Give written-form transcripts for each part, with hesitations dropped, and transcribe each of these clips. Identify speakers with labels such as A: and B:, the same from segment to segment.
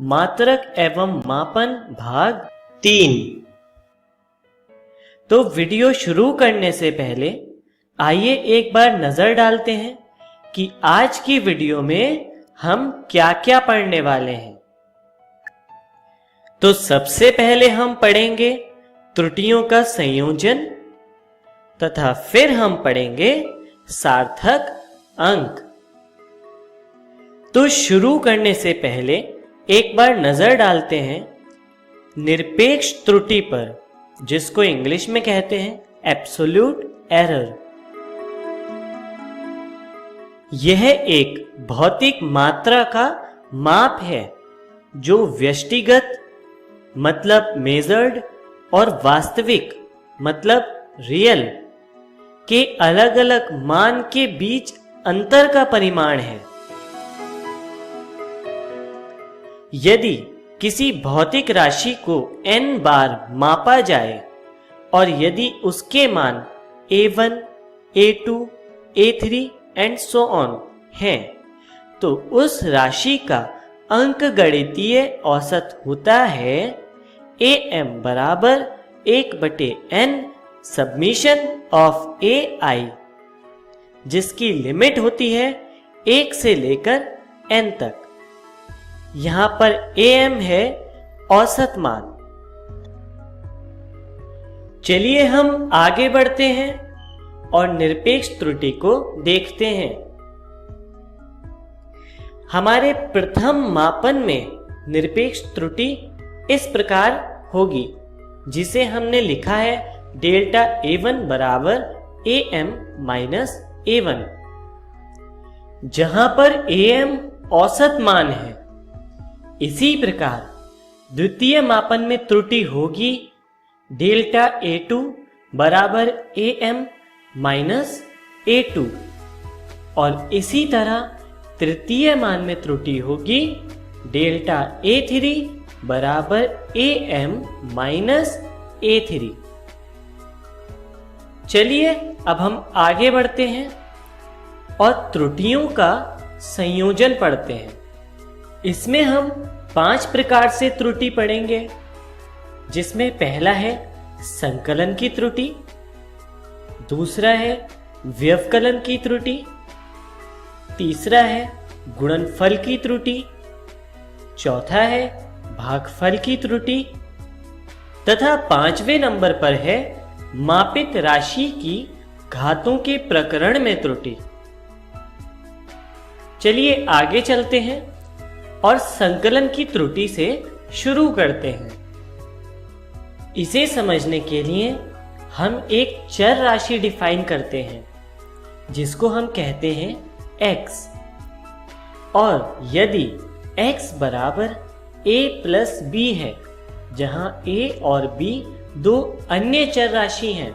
A: मात्रक एवं मापन भाग 3। तो वीडियो शुरू करने से पहले आइए एक बार नजर डालते हैं कि आज की वीडियो में हम क्या क्या पढ़ने वाले हैं। तो सबसे पहले हम पढ़ेंगे त्रुटियों का संयोजन तथा फिर हम पढ़ेंगे सार्थक अंक। तो शुरू करने से पहले एक बार नजर डालते हैं निरपेक्ष त्रुटि पर, जिसको इंग्लिश में कहते हैं एब्सोल्यूट एरर। यह एक भौतिक मात्रा का माप है जो व्यष्टिगत मतलब मेजर्ड और वास्तविक मतलब रियल के अलग अलग मान के बीच अंतर का परिमाण है। यदि किसी भौतिक राशि को n बार मापा जाए और यदि उसके मान a1, a2, a3 and so on हैं, तो उस राशि का अंकगणितीय औसत होता है am बराबर 1/n सबमिशन ऑफ ai, जिसकी लिमिट होती है 1 से लेकर n तक। यहां पर am है औसत मान। चलिए हम आगे बढ़ते हैं और निरपेक्ष त्रुटि को देखते हैं। हमारे प्रथम मापन में निरपेक्ष त्रुटि इस प्रकार होगी, जिसे हमने लिखा है डेल्टा a1 बराबर am माइनस a1, जहां पर am औसत मान है। इसी प्रकार द्वितीय मापन में त्रुटि होगी डेल्टा a2 बराबर am माइनस a2, और इसी तरह तृतीय मान में त्रुटि होगी डेल्टा a3 बराबर am माइनस a3। चलिए अब हम आगे बढ़ते हैं और त्रुटियों का संयोजन पढ़ते हैं। इसमें हम 5 प्रकार से त्रुटि पढ़ेंगे, जिसमें पहला है संकलन की त्रुटि, दूसरा है व्यवकलन की त्रुटि, तीसरा है गुणनफल की त्रुटि, चौथा है भागफल की त्रुटि तथा 5वें नंबर पर है मापित राशि की घातों के प्रकरण में त्रुटि। चलिए आगे चलते हैं और संकलन की त्रुटि से शुरू करते हैं। इसे समझने के लिए हम एक चर राशि डिफाइन करते हैं, जिसको हम कहते हैं x, और यदि x बराबर a प्लस b है, जहां a और b दो अन्य चर राशि हैं,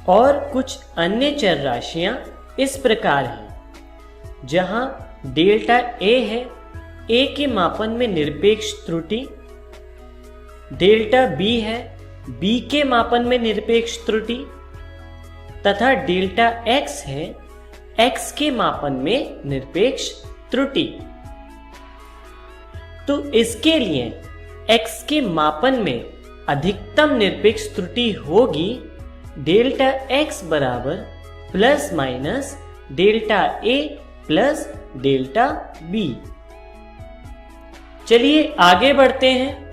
A: और कुछ अन्य चर राशियां इस प्रकार हैं, जहां डेल्टा a है a के मापन में निरपेक्ष त्रुटि, डेल्टा b है b के मापन में निरपेक्ष त्रुटि तथा डेल्टा x है x के मापन में निरपेक्ष त्रुटि। तो इसके लिए x के मापन में अधिकतम निरपेक्ष त्रुटि होगी डेल्टा x बराबर plus minus delta a plus delta b। चलिए आगे बढ़ते हैं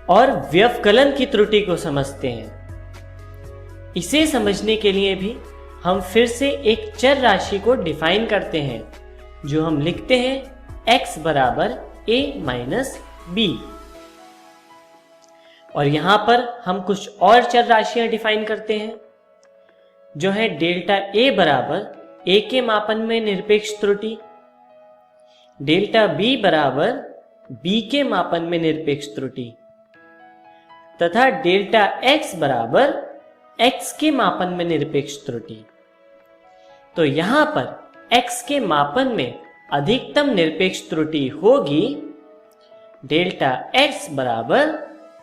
A: और व्यवकलन की त्रुटि को समझते हैं। इसे समझने के लिए भी हम फिर से एक चर राशि को डिफाइन करते हैं, जो हम लिखते हैं x बराबर a माइनस b, और यहां पर हम कुछ और चर राशियां डिफाइन करते हैं, जो है डेल्टा a बराबर a के मापन में निरपेक्ष त्रुटि, डेल्टा b बराबर b के मापन में निरपेक्ष त्रुटि तथा डेल्टा x बराबर x के मापन में निरपेक्ष त्रुटि। तो यहां पर x के मापन में अधिकतम निरपेक्ष त्रुटि होगी डेल्टा x बराबर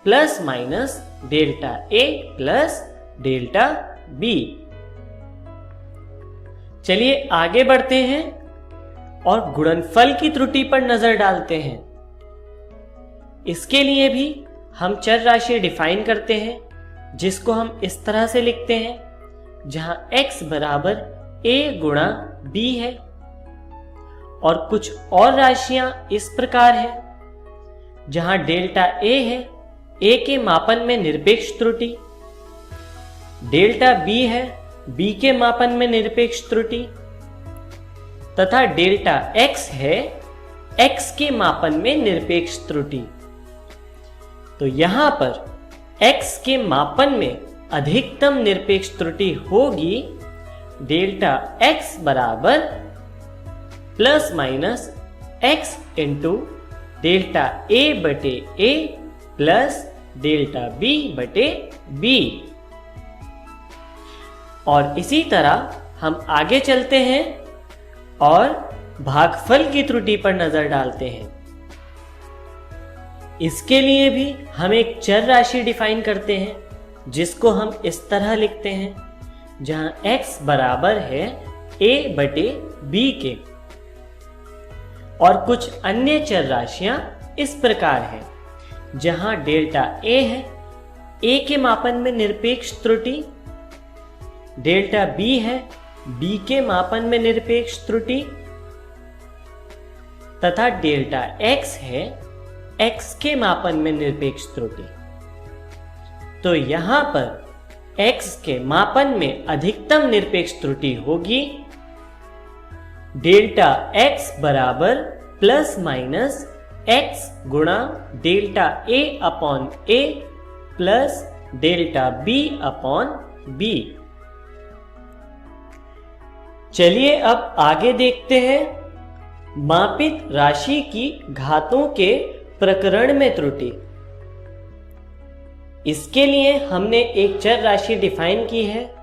A: plus minus delta a plus delta b। चलिए आगे बढ़ते हैं और गुणनफल की त्रुटि पर नजर डालते हैं। इसके लिए भी हम चर राशि डिफाइन करते हैं, जिसको हम इस तरह से लिखते हैं, जहां x बराबर a गुणा b है। और कुछ और राशियां इस प्रकार है, जहां डेल्टा a है a के मापन में निरपेक्ष त्रुटि, डेल्टा b है b के मापन में निरपेक्ष त्रुटि, तथा डेल्टा x है x के मापन में निरपेक्ष त्रुटि। तो यहां पर x के मापन में अधिकतम निरपेक्ष त्रुटि होगी डेल्टा x बराबर plus minus x into delta a बटे a प्लस डेल्टा b बटे b। और इसी तरह हम आगे चलते हैं और भागफल की त्रुटि पर नजर डालते हैं। इसके लिए भी हम एक चर राशि डिफाइन करते हैं, जिसको हम इस तरह लिखते हैं, जहां x बराबर है a बटे b के। और कुछ अन्य चर राशियां इस प्रकार हैं, जहां डेल्टा a है a के मापन में निरपेक्ष त्रुटि, डेल्टा b है b के मापन में निरपेक्ष त्रुटि, तथा डेल्टा x है x के मापन में निरपेक्ष त्रुटि। तो यहां पर x के मापन में अधिकतम निरपेक्ष त्रुटि होगी डेल्टा x बराबर प्लस माइनस x गुणा delta a upon a plus delta b upon b। चलिए अब आगे देखते हैं मापित राशि की घातों के प्रकरण में त्रुटि। इसके लिए हमने एक चर राशि डिफाइन की है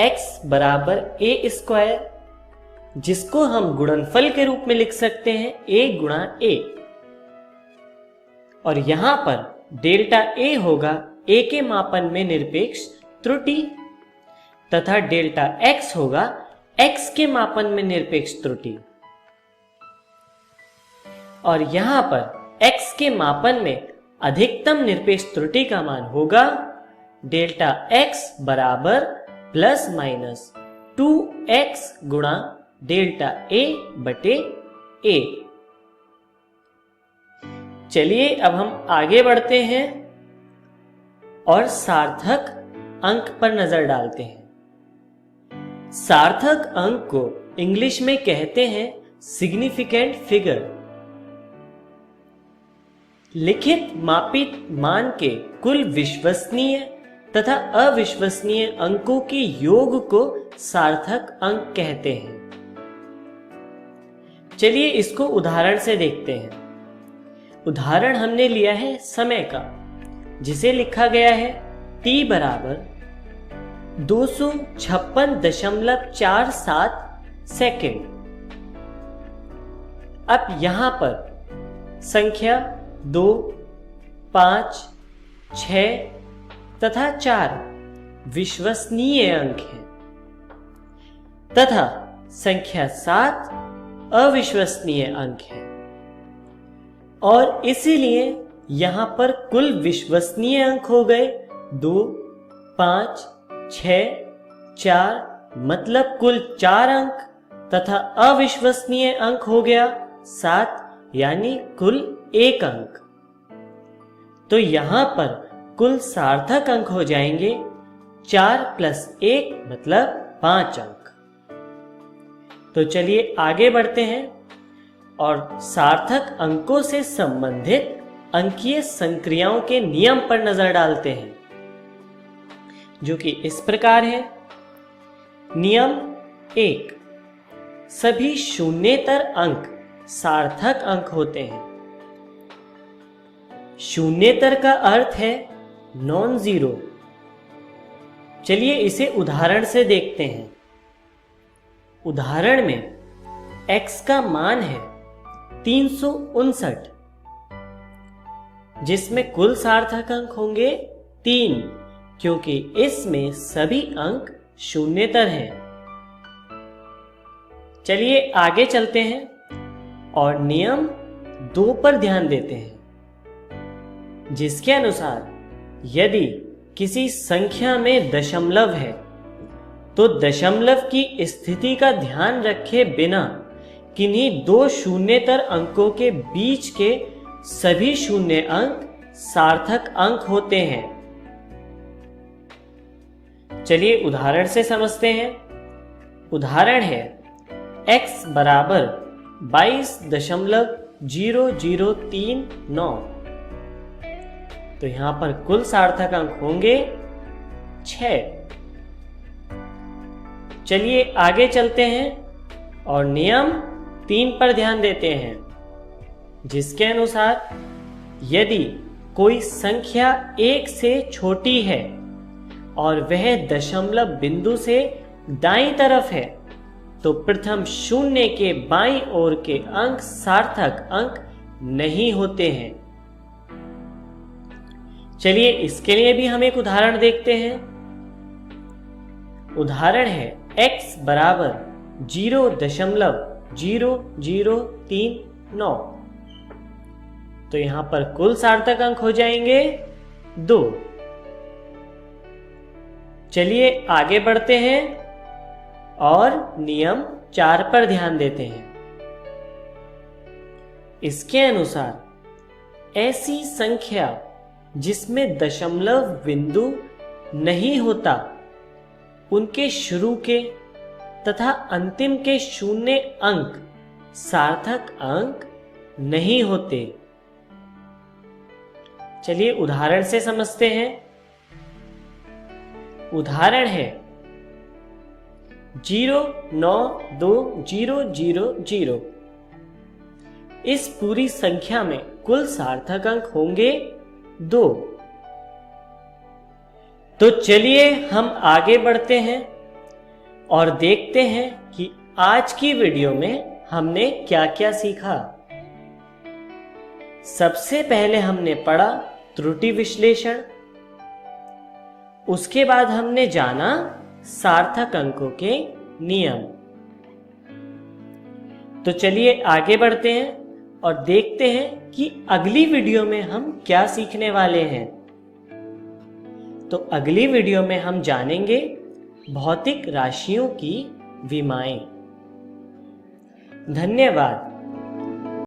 A: x बराबर a स्क्वायर, जिसको हम गुणनफल के रूप में लिख सकते हैं a गुणा a। और यहां पर डेल्टा a होगा a के मापन में निरपेक्ष त्रुटि, तथा डेल्टा x होगा x के मापन में निरपेक्ष त्रुटि। और यहां पर x के मापन में अधिकतम निरपेक्ष त्रुटि का मान होगा डेल्टा x बराबर प्लस माइनस 2x गुणा डेल्टा a बटे a। चलिए अब हम आगे बढ़ते हैं और सार्थक अंक पर नजर डालते हैं। सार्थक अंक को इंग्लिश में कहते हैं सिग्निफिकेंट फिगर। लिखित मापित मान के कुल विश्वसनीय तथा अविश्वसनीय अंकों के योग को सार्थक अंक कहते हैं। चलिए इसको उदाहरण से देखते हैं। उदाहरण हमने लिया है समय का, जिसे लिखा गया है t बराबर 256.47 सेकेंड। अब यहां पर संख्या 2, 5, 6 तथा 4 विश्वसनीय अंक हैं, तथा संख्या 7 अविश्वसनीय अंक है। और इसीलिए यहां पर कुल विश्वसनीय अंक हो गए 2, 5, 6, 4, मतलब कुल 4 अंक, तथा अविश्वसनीय अंक हो गया 7, यानी कुल 1 अंक। तो यहां पर कुल सार्थक अंक हो जाएंगे 4 + 1 मतलब 5 अंक। तो चलिए आगे बढ़ते हैं और सार्थक अंकों से संबंधित अंकीय संक्रियाओं के नियम पर नजर डालते हैं, जो कि इस प्रकार है। नियम 1, सभी शून्येतर अंक सार्थक अंक होते हैं। शून्येतर का अर्थ है नॉन जीरो। चलिए इसे उदाहरण से देखते हैं। उदाहरण में x का मान है 359, जिसमें कुल सार्थक अंक होंगे 3, क्योंकि इसमें सभी अंक शून्येतर हैं। चलिए आगे चलते हैं और नियम 2 पर ध्यान देते हैं। जिसके अनुसार यदि किसी संख्या में दशमलव है तो दशमलव की स्थिति का ध्यान रखे बिना किन्हीं दो शून्येतर अंकों के बीच के सभी शून्य अंक सार्थक अंक होते हैं। चलिए उदाहरण से समझते हैं। उदाहरण है x बराबर 22.0039। तो यहां पर कुल सार्थक अंक होंगे 6। चलिए आगे चलते हैं और नियम 3 पर ध्यान देते हैं, जिसके अनुसार यदि कोई संख्या 1 से छोटी है और वह दशमलव बिंदु से दाईं तरफ है तो प्रथम शून्य के बाईं ओर के अंक सार्थक अंक नहीं होते हैं। चलिए इसके लिए भी हम एक उदाहरण देखते हैं। उदाहरण है x बराबर 0.0039। तो यहां पर कुल सार्थक अंक हो जाएंगे 2। चलिए आगे बढ़ते हैं और नियम 4 पर ध्यान देते हैं। इसके अनुसार ऐसी संख्या जिसमें दशमलव बिंदु नहीं होता, उनके शुरू के तथा अंतिम के शून्य अंक सार्थक अंक नहीं होते। चलिए उदाहरण से समझते हैं। उदाहरण है 0920000। इस पूरी संख्या में कुल सार्थक अंक होंगे 2। तो चलिए हम आगे बढ़ते हैं और देखते हैं कि आज की वीडियो में हमने क्या क्या सीखा। सबसे पहले हमने पढ़ा त्रुटि विश्लेषण। उसके बाद हमने जाना सार्थक अंकों के नियम। तो चलिए आगे बढ़ते हैं और देखते हैं कि अगली वीडियो में हम क्या सीखने वाले हैं। तो अगली वीडियो में हम जानेंगे भौतिक राशियों की विमाएं। धन्यवाद।